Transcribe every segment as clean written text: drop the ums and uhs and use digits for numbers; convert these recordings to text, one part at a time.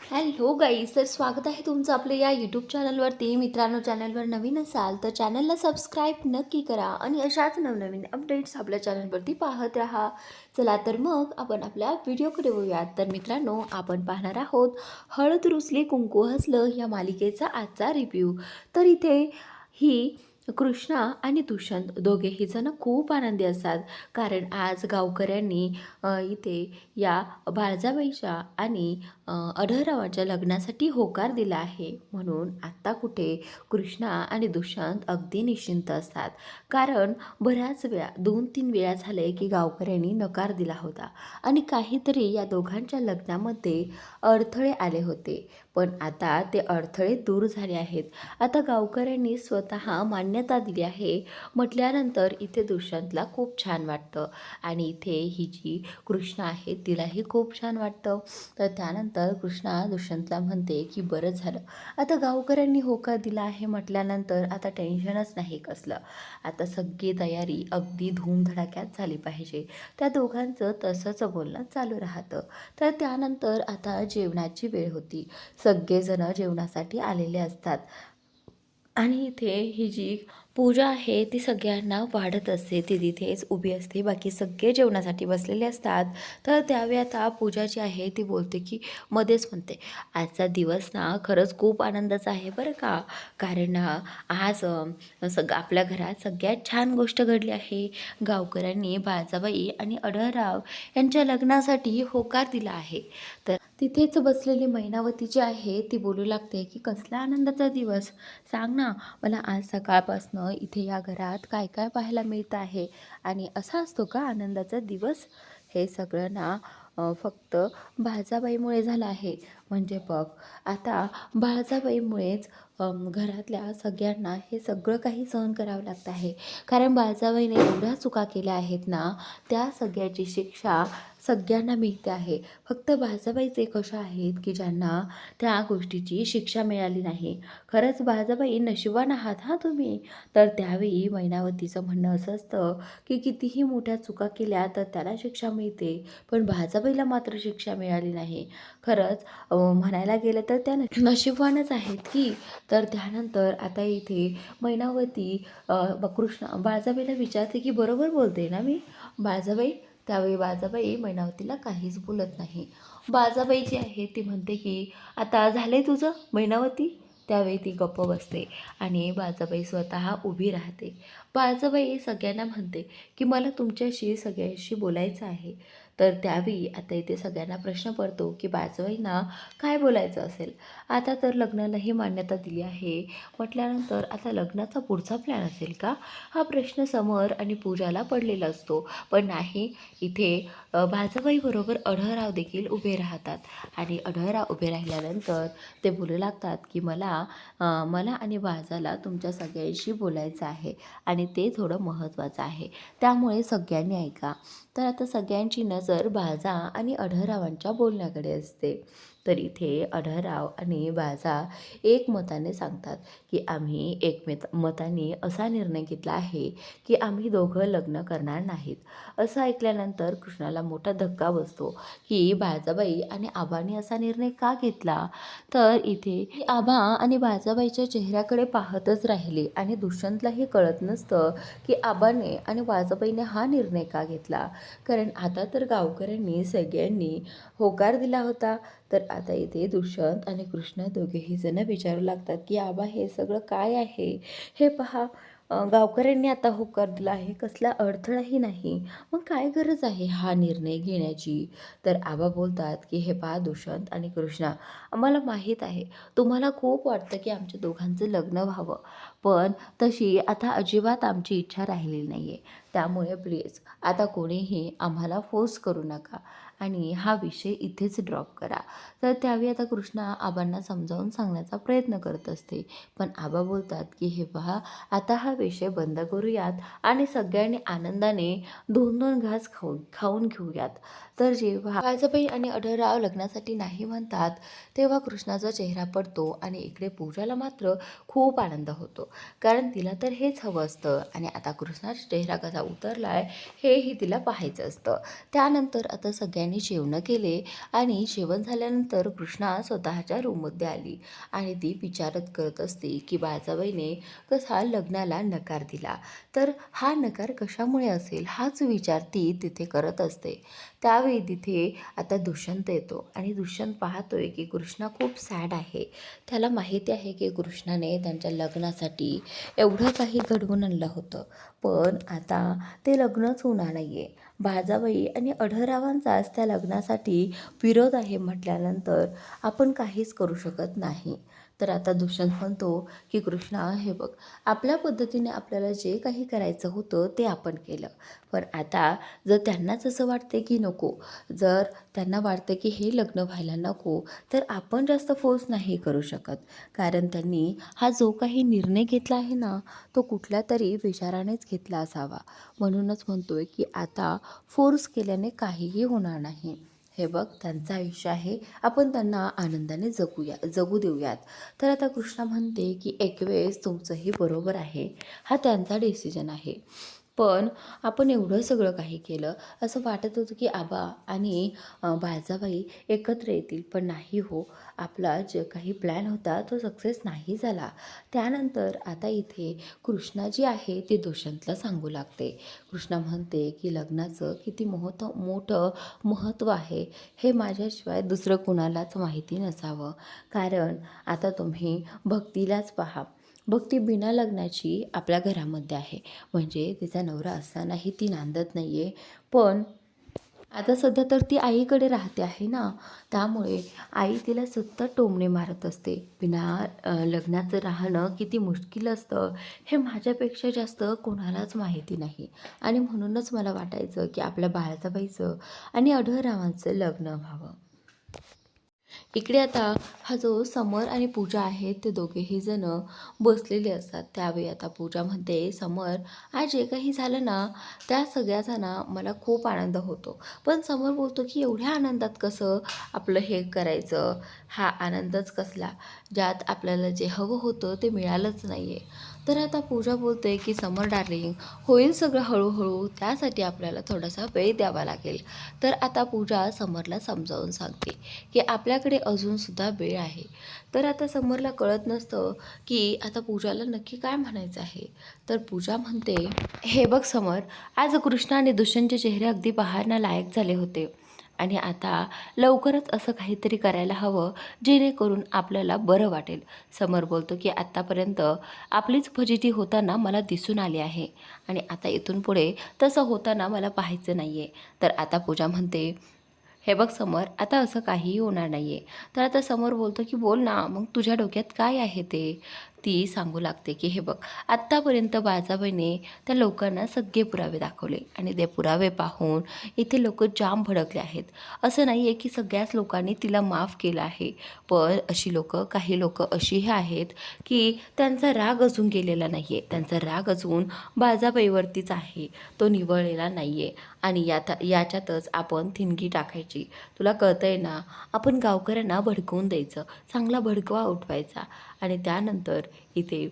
Hello guys, तर स्वागत आहे तुमचं आपल्या या यूट्यूब चॅनलवरती. मित्रांनो, चॅनलवर नवीन असाल तर चॅनलला सबस्क्राईब नक्की करा आणि अशाच नवनवीन अपडेट्स आपल्या चॅनलवरती पाहत राहा. चला तर मग आपण आपल्या व्हिडिओकडे वळूयात. तर मित्रांनो, आपण पाहणार आहोत हळद रुसली कुंकू हसलं या मालिकेचा आजचा रिव्ह्यू. तर इथे ही कृष्णा आणि दुष्यंत दोघेही जण खूप आनंदी असतात, कारण आज गावकऱ्यांनी इथे या बाळजाबाईच्या आणि आढळरावाच्या लग्नासाठी होकार दिला आहे. म्हणून आत्ता कुठे कृष्णा आणि दुष्यंत अगदी निश्चिंत असतात, कारण बऱ्याच वेळा 2-3 वेळा झाले की गावकऱ्यांनी नकार दिला होता आणि काहीतरी या दोघांच्या लग्नामध्ये अडथळे आले होते. पण आता ते अडथळे दूर झाले आहेत. आता गावकऱ्यांनी स्वतः मान्यता दिली आहे म्हटल्यानंतर इथे दुष्यंतला खूप छान वाटतं आणि इथे ही जी कृष्णा आहे तिलाही खूप छान वाटतं. तर त्यानंतर कृष्णा दुष्यंतला म्हणते की बरं झालं, आता गावकऱ्यांनी होकार दिला आहे म्हटल्यानंतर आता टेन्शनच नाही कसलं. आता सगळी तयारी अगदी धूमधडाक्यात झाली पाहिजे. त्या दोघांचं तसंच बोलणं चालू राहतं. तर त्यानंतर आता जेवणाची वेळ होती. सगळेजण जेवणासाठी आलेले असतात आणि इथे ही जी पूजा आहे ती सगळ्यांना वाढत असते. ती तिथेच उभी असते, बाकी सगळे जेवणासाठी बसलेले असतात. तर त्यावेळी आता पूजा जी आहे ती बोलते की मध्येच म्हणते, आजचा दिवस ना खरंच खूप आनंदाचा आहे बरं का, कारण ना आज आपल्या घरात सगळ्यात छान गोष्ट घडली आहे. गावकऱ्यांनी बाळजाबाई आणि आढळराव यांच्या लग्नासाठी होकार दिला आहे. तर तिथेच बसलेली मैनावती जी आहे ती बोलू लागते की कसला आनंदाचा दिवस, सांग ना मला, आज सकाळपासनं इथे या घरात काय काय पाहायला मिळतं आहे आणि असा असतो का आनंदाचा दिवस? हे सगळं ना फक्त बाळजाबाईमुळे झालं आहे. म्हणजे बघ, आता बाळजाबाईमुळेच घरातल्या सगळ्यांना हे सगळं काही सहन करावं लागतं आहे, कारण बाळजाबाईने एवढ्या चुका केल्या आहेत ना, त्या सगळ्याची शिक्षा सगळ्यांना मिळते आहे. फक्त बाळजाबाईच एक अशा आहेत की ज्यांना त्या गोष्टीची शिक्षा मिळाली नाही. खरंच बाळजाबाई नशिबवान आहात हां तुम्ही. तर त्यावेळी मैनावतीचं म्हणणं असं असतं की कितीही मोठ्या चुका केल्या तर त्याला शिक्षा मिळते, पण बाळजाबाईला मात्र शिक्षा मिळाली नाही. खरंच म्हणायला गेलं तर त्या नशीबवानच आहेत की. तर त्यानंतर आता इथे मैनावती कृष्ण बाळजाबाईला विचारते की बरोबर बोलते ना मी बाळजाबाई? त्यावेळी बाळजाबाई मैनावतीला काहीच बोलत नाही. बाळजाबाई जी आहे ती म्हणते की आता झालंय तुझं मैनावती? त्यावेळी ती गप्प बसते आणि बाळजाबाई स्वतः उभी राहते. बाळजाबाई सगळ्यांना म्हणते की मला तुमच्याशी सगळ्यांशी बोलायचं आहे. तर त्यावेळी आता इथे सगळ्यांना प्रश्न पडतो की बाळजाबाईंना काय बोलायचं असेल. आता तर लग्नालाही मान्यता दिली आहे म्हटल्यानंतर आता लग्नाचा पुढचा प्लॅन असेल का, हा प्रश्न समर आणि पूजाला पडलेला असतो. पण नाही, इथे बाळजाबाईबरोबर आढळराव देखील उभे राहतात आणि आढळराव उभे राहिल्यानंतर ते बोलू लागतात की मला आणि बाळजाला तुमच्या सगळ्यांशी बोलायचं आहे आणि ते थोडं महत्त्वाचं आहे, त्यामुळे सगळ्यांनी ऐका. तर आता सगळ्यांची नजर बाळजा आणि आढळरावांच्या बोलण्याकडे असते. तर इथे आढळराव आणि बाळजा एकमताने सांगतात की आम्ही मताने असा निर्णय घेतला आहे की आम्ही दोघं लग्न करणार नाहीत. असं ऐकल्यानंतर कृष्णाला मोठा धक्का बसतो की बाळजाबाई आणि आबांनी असा निर्णय का घेतला. तर इथे आबा आणि बाळजाबाईच्या चेहऱ्याकडे पाहतच राहिले आणि दुष्यंतलाही कळत नसतं की आबाने आणि बाळजाबाईने हा निर्णय का घेतला, कारण आता तर गावकऱ्यांनी सगळ्यांनी होकार दिला होता. तर आता इथे दुष्यंत आणि कृष्ण दोघेही जण विचारू लागतात की आबा हे सगळं काय आहे, हे पहा, गावकऱ्यांनी आता होकार दिला आहे, कसला अडथळाही नाही, मग काय गरज आहे हा निर्णय घेण्याची. तर आबा बोलतात की हे पहा दुष्यंत आणि कृष्णा, आम्हाला माहीत आहे तुम्हाला खूप वाटतं की आमच्या दोघांचं लग्न व्हावं, पण तशी आता अजिबात आमची इच्छा राहिलेली नाही आहे. त्यामुळे प्लीज आता कोणीही आम्हाला फोर्स करू नका आणि हा विषय इथेच ड्रॉप करा. तर त्यावेळी आता कृष्णा आबांना समजावून सांगण्याचा प्रयत्न करत असते, पण आबा बोलतात की हे पहा, आता हा विषय बंद करूयात आणि सगळ्यांनी आनंदाने 2-2 घास खाऊन घेऊयात. तर जेव्हा बाळजाबाई आणि आढळराव लग्नासाठी नाही म्हणतात तेव्हा कृष्णाचा चेहरा पडतो आणि इकडे पूजाला मात्र खूप आनंद होतो, कारण तिला तर हेच हवं असतं आणि आता कृष्णाचा चेहरा कसा उतरलाय हेही तिला पाहायचं असतं. त्यानंतर आता सगळ्यांनी सगळ्यांनी जेवणं केले आणि जेवण झाल्यानंतर कृष्णा स्वतःच्या रूममध्ये आली आणि ती विचारत करत असते की बाळजाबाईने कसा लग्नाला नकार दिला. तर हा नकार कशामुळे असेल हाच विचार ती तिथे करत असते. त्यावेळी तिथे आता दुष्यंत येतो आणि दुष्यंत पाहतोय की कृष्णा खूप सॅड आहे. त्याला माहिती आहे की कृष्णाने त्यांच्या लग्नासाठी एवढं काही घडवून आणलं होतं, पण आता ते लग्नच होणार नाही आहे. बाळजाबाई आणि आढळरावांचाच त्या लग्नासाठी विरोध आहे म्हटल्यानंतर आपण काहीच करू शकत नाही. तर आता दुष्यंत म्हणतो की कृष्णा हे बघ, आपल्या पद्धतीने आपल्याला जे काही करायचं होतं ते आपण केलं, पण आता जर त्यांनाच असं वाटते की नको, जर त्यांना वाटतं की हे लग्न व्हायला नको, तर आपण जास्त फोर्स नाही करू शकत. कारण त्यांनी हा जो काही निर्णय घेतला आहे ना, तो कुठल्या तरी विचारानेच घेतला असावा. म्हणूनच म्हणतोय की आता फोर्स केल्याने काहीही होणार नाही. हे बघ, त्यांचं आयुष्य आहे, आपण त्यांना आनंदाने जगू देऊयात. तर आता कृष्णा म्हणते की एक वेळेस तुमचंही बरोबर आहे, हा त्यांचा डिसिजन आहे. पण आपण एवढं सगळं काही केलं, असं वाटत होतं की आबा आणि बाळजाबाई एकत्र येतील, पण नाही हो, आपला जे काही प्लॅन होता तो सक्सेस नाही झाला. त्यानंतर आता इथे कृष्णा जी आहे ती दुष्यंतला सांगू लागते. कृष्णा म्हणते की लग्नाचं किती मोठं महत्त्व आहे हे माझ्याशिवाय दुसरं कुणालाच माहिती नसावं. कारण आता तुम्ही भक्तीलाच पहा, भक्ती बिना लग्नाची आपल्या घरामध्ये आहे, म्हणजे तिचा नवरा असतानाही ती नांदत नाही आहे. पण आता सध्या तर ती आईकडे राहते आहे ना, त्यामुळे आई तिला सतत टोमणे मारत असते. बिना लग्नाचं राहणं किती मुश्किल असतं हे माझ्यापेक्षा जास्त कोणालाच माहिती नाही. आणि म्हणूनच मला वाटायचं की आपल्या बाळाजाबाईचं आणि आढळरावांचं लग्न व्हावं. इकडे आता हा जो समर आणि पूजा आहेत ते दोघेही जण बसलेले असतात. त्यावेळी आता पूजा म्हणते, समर, आज जे काही झालं ना त्या सगळ्याचा ना मला खूप आनंद होतो. पण समर बोलतो की एवढ्या आनंदात कसं आपलं हे करायचं, हा आनंदच कसला, ज्यात आपल्याला जे हवं होतं ते मिळालंच नाही आहे. तर आता पूजा बोलते की समर डार्लिंग, होईल सगळं हळूहळू, त्यासाठी आपल्याला थोडासा वेळ द्यावा लागेल. तर आता पूजा समरला समजावून सांगते की आपल्याकडे अजूनसुद्धा वेळ आहे. तर आता समरला कळत नसतं की आता पूजाला नक्की काय म्हणायचं आहे. तर पूजा म्हणते, हे बघ समर, आज कृष्णा आणि दुष्यंतचे चेहरे अगदी पाहण्यालायक झाले होते आणि आता लवकरच असं काहीतरी करायला हवं जेणेकरून आपल्याला बरं वाटेल. समर बोलतो की आत्तापर्यंत आपलीच फजिती होताना मला दिसून आली आहे आणि आता इथून पुढे तसं होताना मला पाहायचं नाही आहे. तर आता पूजा म्हणते, हे बघ समर, आता असं काहीही होणार नाही आहे. तर आता समोर बोलतो की बोल ना, मग तुझ्या डोक्यात काय आहे ते. ती सांगू लागते की हे बघ, आत्तापर्यंत बाळजाबाईने त्या लोकांना सगळे पुरावे दाखवले आणि ते पुरावे पाहून इथे लोक जाम भडकले आहेत. असं नाही आहे की सगळ्याच लोकांनी तिला माफ केलं आहे, पण काही लोक अशीही आहेत की त्यांचा राग अजून गेलेला नाही आहे, त्यांचा राग अजून बाळजाबाईवरतीच आहे, तो निवळलेला नाही आहे. आणि याच्यातच आपण ठिणगी टाकायची. तुला कळतंय ना, आपण गावकऱ्यांना भडकवून द्यायचं, चांगला भडकवा उठवायचा आणि त्यानंतर इथे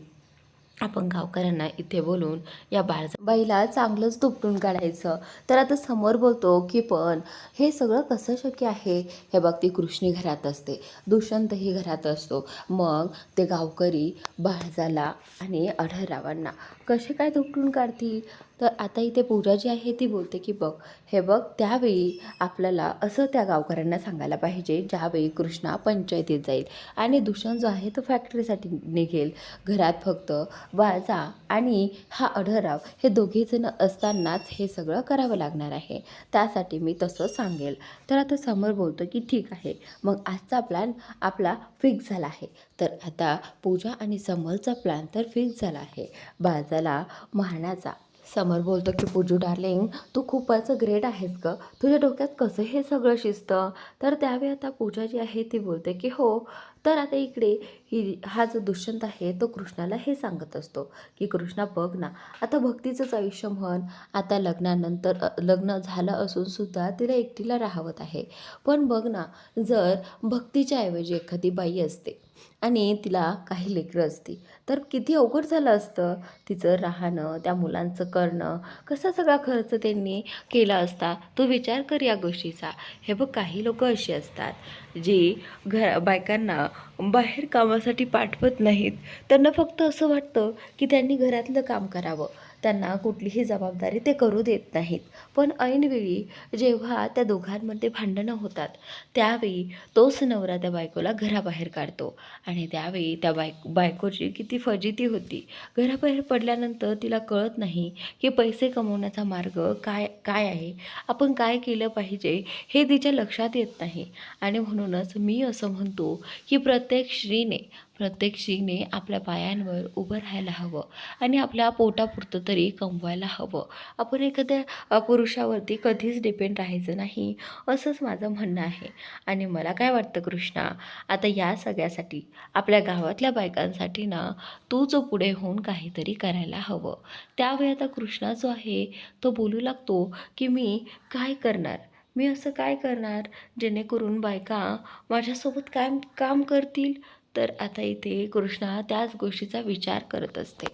आपण गावकऱ्यांना इथे बोलून या बाळजाबाईला चांगलंच दुपटून काढायचं. तर आता समोर बोलतो की पण हे सगळं कसं शक्य आहे. हे बघ, ती कृष्णी घरात असते, दुष्यंतही घरात असतो, मग ते गावकरी बाळजाला आणि आढळरावांना कसे काय दुपटून काढतील. तर आता इथे पूजा जी आहे ती बोलते की बघ, हे बघ, त्यावेळी आपल्याला असं त्या गावकऱ्यांना सांगायला पाहिजे ज्यावेळी कृष्णा पंचायतीत जाईल आणि दुष्यंत जो आहे तो फॅक्टरीसाठी निघेल. घरात फक्त बाळजा आणि हा आढळराव हे दोघेजण असतानाच हे सगळं करावं लागणार आहे, त्यासाठी मी तसं सांगेल. तर आता समर बोलतो की ठीक आहे, मग आजचा प्लॅन आपला फिक्स झाला आहे. तर आता पूजा आणि समरचा प्लॅन तर फिक्स झाला आहे, बाळजाला मारण्याचा. समर बोलतो की पूजू डार्लिंग, तू खूपच ग्रेट आहेस गं, तुझ्या डोक्यात कसं हे सगळं शिजतं. तर त्यावेळी आता पूजा जी आहे ती बोलते की हो. तर आता इकडे हा जो दुष्यंत आहे तो कृष्णाला हे सांगत असतो की कृष्णा बघ ना, आता भक्तीचंच आयुष्य म्हण, आता लग्नानंतर लग्न झालं असूनसुद्धा तिला एकटीला राहावत आहे. पण बघ ना, जर भक्तीच्या ऐवजी एखादी बाई असते आणि तिला काही लेकरं असती तर किती अवघड झालं असतं तिचं राहणं, त्या मुलांचं करणं, कसा सगळा खर्च त्यांनी केला असता. तो विचार कर या गोष्टीचा. हे बघ, काही लोक अशी असतात जी बायकांना बाहेर कामासाठी पाठवत नाहीत. त्यांना फक्त असं वाटतं की त्यांनी घरातलं काम करावं, त्यांना कुठलीही जबाबदारी ते करू देत नाहीत. पण ऐनवेळी जेव्हा त्या दोघांमध्ये भांडणं होतात त्यावेळी तोच नवरा त्या बायकोला घराबाहेर काढतो. आणि त्यावेळी त्या बायकोची किती फजिती होती. घराबाहेर पडल्यानंतर तिला कळत नाही की पैसे कमवण्याचा मार्ग काय काय आहे, आपण काय केलं पाहिजे हे तिच्या लक्षात येत नाही. आणि म्हणूनच मी असं म्हणतो की प्रत्येक स्त्रीने आपल्या पायांवर उभं राहायला हवं आणि आपल्या पोटापुरतं तरी कमवायला हवं. आपण एखाद्या पुरुषावरती कधीच डिपेंड राहायचं नाही, असंच माझं म्हणणं आहे. आणि मला काय वाटतं कृष्णा, आता या सगळ्यासाठी आपल्या गावातल्या बायकांसाठी ना तू जो पुढे होऊन काहीतरी करायला हवं. त्यावेळी आता कृष्णा जो आहे तो बोलू लागतो की मी काय करणार, मी असं काय करणार जेणेकरून बायका माझ्यासोबत काय काम करतील. तर आता इथे कृष्णा त्याच गोष्टीचा विचार करत असते.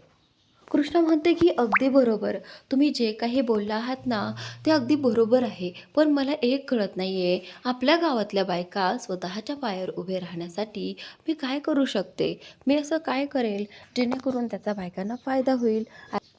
कृष्णा म्हणते की अगदी बरोबर, तुम्ही जे काही बोलला आहात ना ते अगदी बरोबर आहे. पण मला एक कळत नाही आहे, आपल्या गावातल्या बायका स्वतःच्या पायावर उभे राहण्यासाठी मी काय करू शकते, मी असं काय करेल जेणेकरून त्याचा बायकांना फायदा होईल.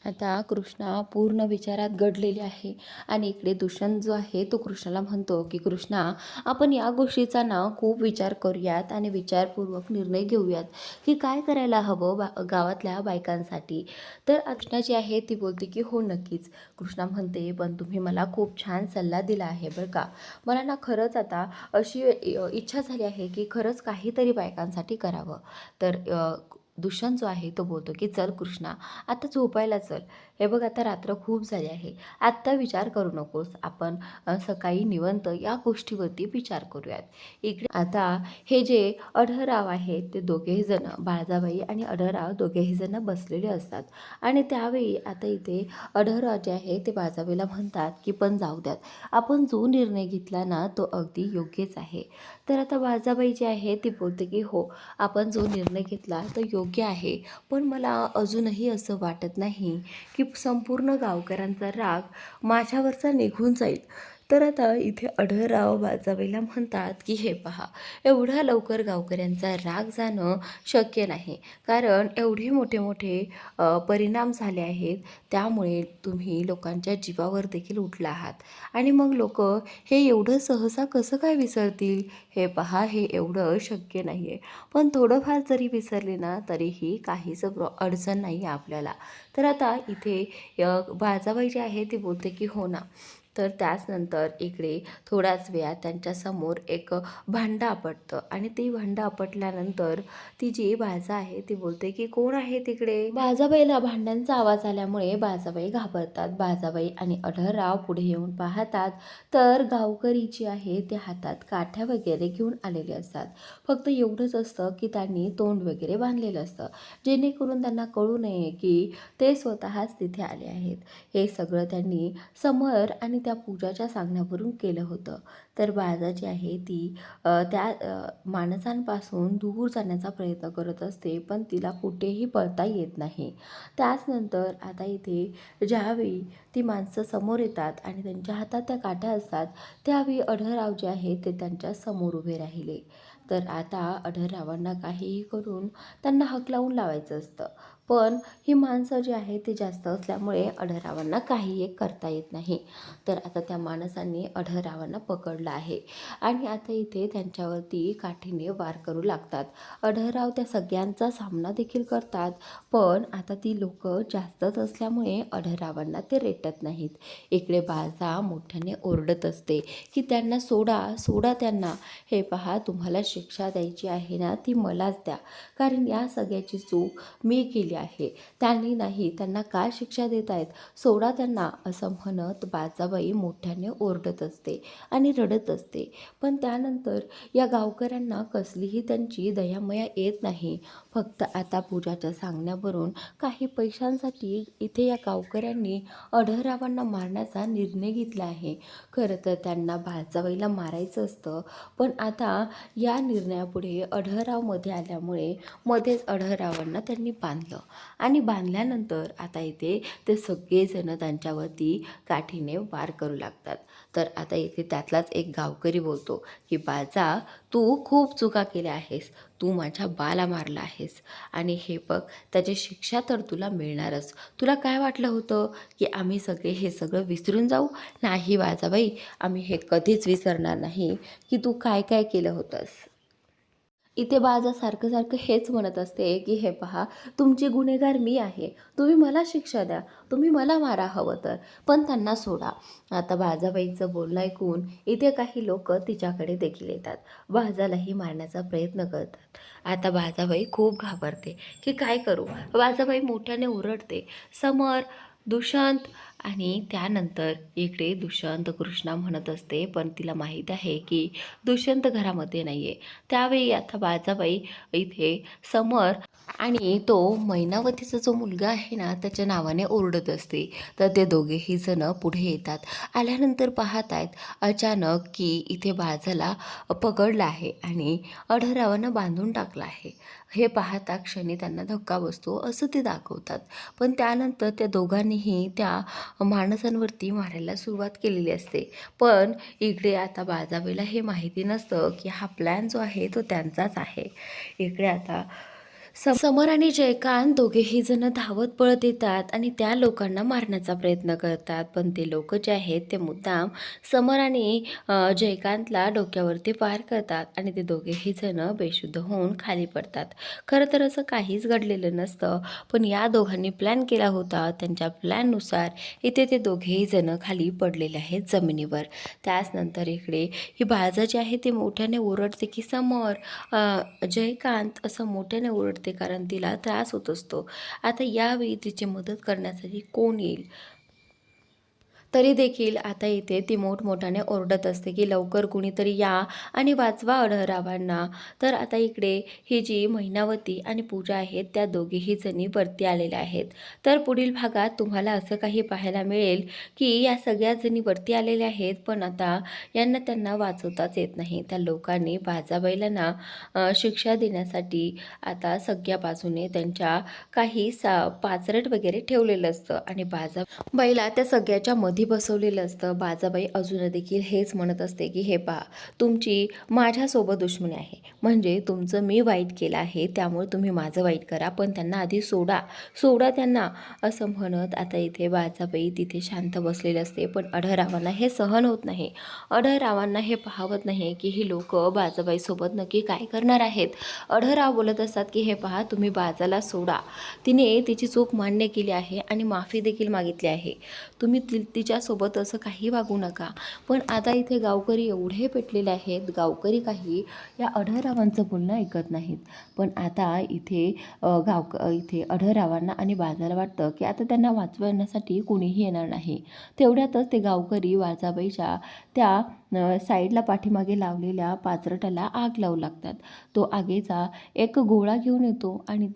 आता कृष्णा पूर्ण विचारात गडलेली आहे. आणि इकडे दुष्यंत जो आहे तो कृष्णाला म्हणतो की कृष्णा, आपण या गोष्टीचा ना खूप विचार करूयात आणि विचारपूर्वक निर्णय घेऊयात की काय करायला हवं गावातल्या बायकांसाठी. तर कृष्णा जी आहे ती बोलते की हो नक्कीच. कृष्णा म्हणते पण तुम्ही मला खूप छान सल्ला दिला आहे बरं का. मला ना खरंच आता अशी इच्छा झाली आहे की खरंच काहीतरी बायकांसाठी करावं. तर दुष्यंत जो आहे तो बोलतो की चल कृष्णा, आता झोपायला चल. हे बघ, आता रात्र खूप झाली आहे, आत्ता विचार करू नकोस. आपण सकाळी निवांत या गोष्टीवरती विचार करूयात. इकडे आता हे जे अढळराव आहेत ते दोघेही जण, बाळजाबाई आणि अढळराव दोघेही जण बसलेले असतात. आणि त्यावेळी आता इथे अढळराव जे आहे ते बाळजाबाईला म्हणतात की पण जाऊ द्यात, आपण जो निर्णय घेतला ना तो अगदी योग्यच आहे. तर आता बाळजाबाई जी आहे ती बोलते की हो, आपण जो निर्णय घेतला तो योग्य आहे. पण मला अजूनही असं वाटत नाही की संपूर्ण गावकऱ्यांचा राग माझ्यावरचा निघून जाईल. तर आता इथे अढळराव बाळजाबाईला म्हणतात की हे पहा, एवढ्या लवकर गावकऱ्यांचा राग जाणं शक्य नाही. कारण एवढे मोठे मोठे परिणाम झाले आहेत, त्यामुळे तुम्ही लोकांच्या जीवावर देखील उठला आहात. आणि मग लोक हे एवढं सहसा कसं काय विसरतील. हे पहा, हे एवढं शक्य नाही आहे. पण थोडंफार जरी विसरले ना तरीही काहीच अडचण नाही आहे आपल्याला. तर आता इथे बाळजाबाई जी आहे ती बोलते की हो ना. तर त्याचनंतर इकडे थोड्याच वेळात त्यांच्यासमोर एक भांडं आपटतं. आणि ती भांडं आपटल्यानंतर ती जी बाळजा आहे ती बोलते की कोण आहे तिकडे. बाळजाबाईला भांड्यांचा आवाज आल्यामुळे बाळजाबाई घाबरतात. बाळजाबाई आणि अढळराव पुढे येऊन पाहतात तर गावकरी जी आहे ते हातात काठ्या वगैरे घेऊन आलेले असतात. फक्त एवढंच असतं की त्यांनी तोंड वगैरे बांधलेलं असतं, जेणेकरून त्यांना कळू नये की ते स्वतःच तिथे आले आहेत. हे सगळं त्यांनी समर आणि त्या पूजाच्या सांगण्यावरून केलं होतं. तर बाळजा जी आहे ती त्या माणसांपासून दूर जाण्याचा प्रयत्न करत असते, पण तिला कुठेही पळता येत नाही. त्याचनंतर आता इथे ज्यावेळी ती माणसं समोर येतात आणि त्यांच्या हातात त्या काठ्या असतात त्यावेळी अढळराव जे आहे ते त्यांच्या समोर उभे राहिले. तर आता अढळरावांना काहीही करून त्यांना हकलावून लावायचं असतं. पण ही माणसं जी आहे ती जास्त असल्यामुळे अढळरावांना काही एक करता येत नाही. तर आता त्या माणसांनी अढळरावांना पकडलं आहे आणि आता इथे त्यांच्यावरती काठीने वार करू लागतात. अढळराव त्या सगळ्यांचा सामना देखील करतात, पण आता ती लोक जास्तच असल्यामुळे अढळरावांना ते रेटत नाहीत. इकडे बाळजा मोठ्याने ओरडत असते की त्यांना सोडा सोडा त्यांना. हे पहा, तुम्हाला शिक्षा द्यायची आहे ना ती मलाच द्या, कारण या सगळ्याची चूक मी केली केली आहे, त्यांनी नाही, त्यांना काय शिक्षा देत आहेत, सोडा त्यांना, असं म्हणत बाजाबाई मोठ्याने ओरडत असते आणि रडत असते. पण त्यानंतर या गावकऱ्यांना कसलीही त्यांची दयामया येत नाही. फक्त आता पूजाच्या सांगण्यावरून काही पैशांसाठी इथे या गावकऱ्यांनी अढळरावांना मारण्याचा निर्णय घेतला आहे. खरं तर त्यांना बाजाबाईला मारायचं असतं, पण आता या निर्णयापुढे अढळराव मध्ये आल्यामुळे मध्येच अढळरावांना त्यांनी बांधलं आणि बांधल्यानंतर आता इथे ते सगळेजण त्यांच्यावरती काठीने वार करू लागतात. तर आता इथे त्यातलाच एक गावकरी बोलतो की बाजा, तू खूप चुका केल्या आहेस, तू माझ्या बाला मारला आहेस आणि हे बघ, त्याची शिक्षा तर तुला मिळणारच. तुला काय वाटलं होतं की आम्ही सगळे हे सगळं विसरून जाऊ? नाही बाजाबाई, आम्ही हे कधीच विसरणार नाही की तू काय काय केलं होतंस. इथे बाजा सारखं सारखं हेच म्हणत असते की हे पहा, तुमची गुन्हेगार मी आहे, तुम्ही मला शिक्षा द्या, तुम्ही मला मारा हवं तर, पण त्यांना सोडा. आता बाजाबाईंचं बोलणं ऐकून इथे काही लोक तिच्याकडे देखील येतात, बाजालाही मारण्याचा प्रयत्न करतात. आता बाजाबाई खूप घाबरते की काय करू. बाजाबाई मोठ्याने ओरडते, समर, दुष्यंत. आणि त्यानंतर इकडे दुष्यंत कृष्णा म्हणत असते, पण तिला माहीत आहे की दुष्यंत घरामध्ये नाही आहे. त्यावेळी आता बाजाबाई इथे समर आणि तो मैनावतीचा जो मुलगा आहे ना, त्याच्या नावाने ओरडत असते. तर ते दोघेही जण पुढे येतात. आल्यानंतर पाहत आहेत अचानक की इथे बाजाला पकडलं आहे आणि अढळरावांना बांधून टाकलं आहे. हे पाहता क्षणी त्यांना धक्का बसतो असं ते दाखवतात. पण त्यानंतर त्या दोघांनीही त्या माणसांवरती मारायला सुरुवात केलेली असते. पण इकडे आता बाजाबाईला हे माहिती नसतं की हा प्लॅन जो आहे तो त्यांचाच आहे. इकडे आता समर आणि जयकांत दोघेही जण धावत पळत येतात आणि त्या लोकांना मारण्याचा प्रयत्न करतात. पण ते लोक जे आहेत ते मुद्दाम समर आणि जयकांतला डोक्यावरती वार करतात आणि ते दोघेही जण बेशुद्ध होऊन खाली पडतात. खरं तर असं काहीच घडलेलं नसतं, पण या दोघांनी प्लॅन केला होता. त्यांच्या प्लॅननुसार इथे ते दोघेही जण खाली पडलेले आहेत जमिनीवर. त्याचनंतर इकडे ही बाळजा जी आहे ती मोठ्याने ओरडते की समर, जयकांत, असं मोठ्याने ओरडते कारण तिला त्रास होत असतो. आता यावेळी तिची मदत करण्यासाठी कोण येईल? तरी देखील आता इथे ती मोठमोठ्याने ओरडत असते की लवकर कुणीतरी या आणि वाचवा अढळरावांना. तर आता इकडे ही जी मैनावती आणि पूजा आहेत त्या दोघीही जणी वरती आलेल्या आहेत. तर पुढील भागात तुम्हाला असं काही पाहायला मिळेल की या सगळ्या जणी वरती आलेल्या आहेत, पण आता यांना त्यांना वाचवताच येत नाही. त्या लोकांनी बाजाबाईला शिक्षा देण्यासाठी आता सगळ्या बाजूने त्यांच्या काही पाचरट वगैरे ठेवलेलं असतं आणि बाईला त्या सगळ्याच्या मध्ये बसवलेलं असतं. बाजाबाई अजून देखील हेच म्हणत असते की हे पहा, तुमची माझ्यासोबत दुश्मनी आहे, म्हणजे तुमचं मी वाईट केलं आहे त्यामुळे तुम्ही माझं वाईट करा, पण त्यांना आधी सोडा, सोडा त्यांना, असं म्हणत आता इथे बाजाबाई तिथे शांत बसलेले असते. पण अढळरावांना हे सहन होत नाही. अढळरावांना हे पाहवत नाही की ही लोक बाजाबाईसोबत नक्की काय करणार आहेत. अढळराव बोलत असतात की हे पहा, तुम्ही बाजाला सोडा, तिने तिची चूक मान्य केली आहे आणि माफी देखील मागितली आहे, तुम्ही तिच्यासोबत असं काही वागू नका. पण आता इथे गावकरी एवढे पेटलेले आहेत, गावकरी काही या अढळरावांचं बोलणं ऐकत नाहीत. पण आता इथे इथे अढळरावांना आणि बाजाला वाटतं की आता त्यांना वाचवण्यासाठी कोणीही येणार नाही. तेवढ्यातच ते गावकरी बाजाबाईच्या त्या साईडला पाठीमागे लावलेल्या पाचरटाला आग लावू लागतात. तो आगीचा एक गोळा घेऊन येतो आणि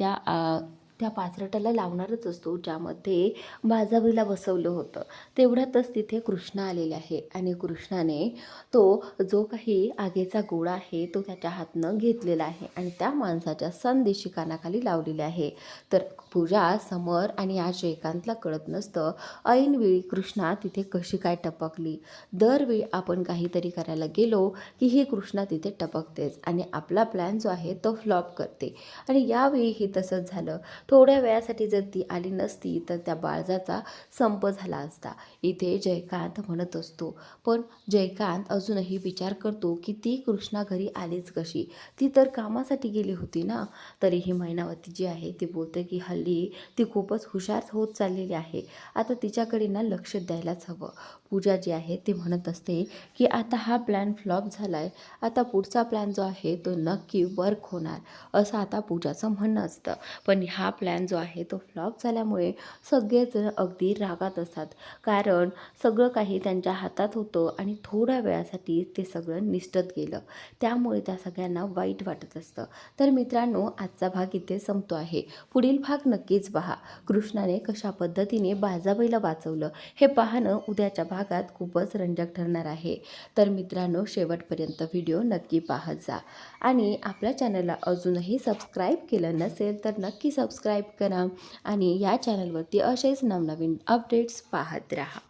त्या पाचरटाला लावणारच असतो ज्यामध्ये बाजाबाईला बसवलं होतं. तेवढ्यातच तिथे कृष्णा आलेला आहे आणि कृष्णाने तो जो काही आगीचा गोळा आहे तो त्याच्या हातनं घेतलेला आहे आणि त्या माणसाच्या संदेशी कानाखाली लावलेले आहे. तर पूजा, समर आणि या जयकांतला कळत नसतं ऐनवेळी कृष्णा तिथे कशी काय टपकली. दरवेळी आपण काहीतरी करायला गेलो की ही कृष्णा तिथे टपकतेच आणि आपला प्लॅन जो आहे तो फ्लॉप करते. आणि यावेळीही तसंच झालं. थोड्या वेळासाठी जर ती आली नसती तर त्या बाळजाचा संप झाला असता. इथे जयकांत म्हणत असतो, पण जयकांत अजूनही विचार करतो की ती कृष्णा घरी आलीच कशी, ती तर कामासाठी गेली होती ना. तरीही मैनावती जी आहे ती बोलते की हल्ली ती खूपच हुशार होत चाललेली आहे, आता तिच्याकडे ना लक्ष द्यायलाच हवं. पूजा जी आहे ती म्हणत असते की आता हा प्लॅन फ्लॉप झाला आहे, आता पुढचा प्लॅन जो आहे तो नक्की वर्क होणार, असं आता पूजाचं म्हणणं असतं. पण हा प्लॅन जो आहे तो फ्लॉप झाल्यामुळे सगळेजण अगदी रागात असतात. कारण सगळं काही त्यांच्या हातात होतं आणि थोड्या वेळासाठी ते सगळं निसटत गेलं. त्यामुळे त्या सगळ्यांना वाईट वाटत असतं. तर मित्रांनो, आजचा भाग इथे संपतो आहे. पुढील भाग नक्कीच पहा. कृष्णाने कशा पद्धतीने बाजाबाईला वाचवलं हे पाहणं उद्याच्या भागात खूपच रंजक ठरणार आहे. तर मित्रांनो, शेवटपर्यंत व्हिडिओ नक्की पाहत जा आणि आपल्या चॅनलला अजूनही सबस्क्राईब केलं नसेल तर नक्की सबस्क्राईब करा आणि या चॅनलवरती असेच नवनवीन अपडेट्स पाहत राहा.